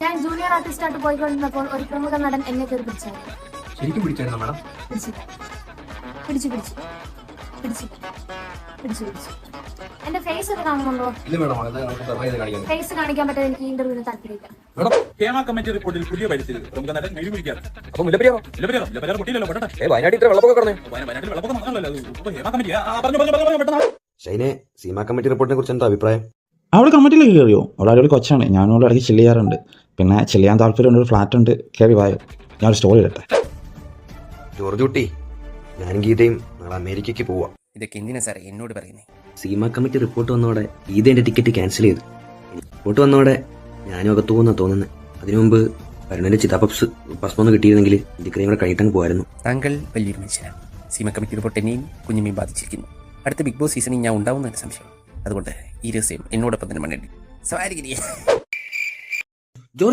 ഞാൻ junior artist ആയിട്ട് പോയിക്കൊണ്ടിരുന്നപ്പോൾ ഒരു പ്രമുഖ നടൻ എന്നെ കയറി പിടിച്ചായിരുന്നു. ശരിക്കും പിടിച്ചായിരുന്നു മാഡം? പിടിച്ചില്ല. പിടിച്ചു പിടിച്ചു പിടിച്ചു പിടിച്ചു പിടിച്ചു. എന്റെ ഫേസ് ഒക്കെ കാണുന്നുണ്ടോ? ഇല്ല മാഡം, അത് സർവൈസ് കാണിക്കാൻ. ഫേസ് കാണിക്കാൻ പറ്റാതെ എനിക്ക് ഇന്റർവ്യൂവിന് താല്പര്യമില്ല. മാഡം ഹേമ കമ്മിറ്റി റിപ്പോർട്ടിൽ പുതിയ പരിസ്ഥിതി പ്രമുഖ നടൻ മെഴി പിടിക്കാറ്. അപ്പൊ മുല്ലപ്പെരിയാറോ? മുല്ലപ്പെരിയാർ പൊട്ടിയില്ലല്ലോ, പെട്ടെന്ന്. വയനാട്ടിൽ ഇത്ര വെള്ളപ്പൊക്കെ കിടന്നേ. വയനാട്ടിൽ വെള്ളപ്പൊക്കം മാത്രമല്ലോ, അത് ഇപ്പൊ ഹേമ കമ്മിറ്റി പറഞ്ഞു പെട്ടെന്ന്. ഷൈനെ, സീമ കമ്മിറ്റി റിപ്പോർട്ടിനെ കുറിച്ച് എന്താ അഭിപ്രായം? അവൾ കമ്മിറ്റിയിലേക്ക് കയറിയോ? അവൾ അടിപൊളി കൊച്ചാണ്. ഞാനും ഇടയ്ക്ക് ചില്ല് ചെയ്യാറുണ്ട്. പിന്നെ ചില്ല് ചെയ്യാൻ താല്പര്യമുണ്ട്. ഒരു ഫ്ലാറ്റ് ഉണ്ട്, കയറി വായോ. ഞാനൊരു സ്റ്റോറി ഇടട്ടെ. ജോർജ് കുട്ടി, ഞാനും ഗീതയും നാളെ അമേരിക്കയ്ക്ക് പോവാം. ഇതൊക്കെ എന്തിനാ സാറേ എന്നോട് പറയുന്നേ? സീമ കമ്മിറ്റി റിപ്പോർട്ട് വന്നോടെ ഗീത എന്റെ ടിക്കറ്റ് ക്യാൻസൽ ചെയ്തു. റിപ്പോർട്ട് വന്നോടെ ഞാനും അകത്തു പോകുന്ന തോന്നുന്നത്. അതിനു മുമ്പ് വരുണന്റെ ചിതാപപ്സ് ഭസ്മൊന്ന് കിട്ടിയിരുന്നെങ്കിൽ ഇതിക്കറിയും കൂടെ കഴിക്കാൻ പോകായിരുന്നു. താങ്കൾ വലിയൊരു മനുഷ്യനാണ്. സീമ കമ്മിറ്റി റിപ്പോർട്ട് എന്നെയും കുഞ്ഞുമേയും ബാധിച്ചിരിക്കുന്നു. അടുത്ത ബിഗ് ബോസ് സീസണിൽ ഞാൻ ഉണ്ടാവുന്നതിന് സംശയം. അതുകൊണ്ട് ഈ രഹസ്യം എന്നോടൊപ്പം തന്നെ മണ്ണേണ്ടി സവാരിഗിരിയെ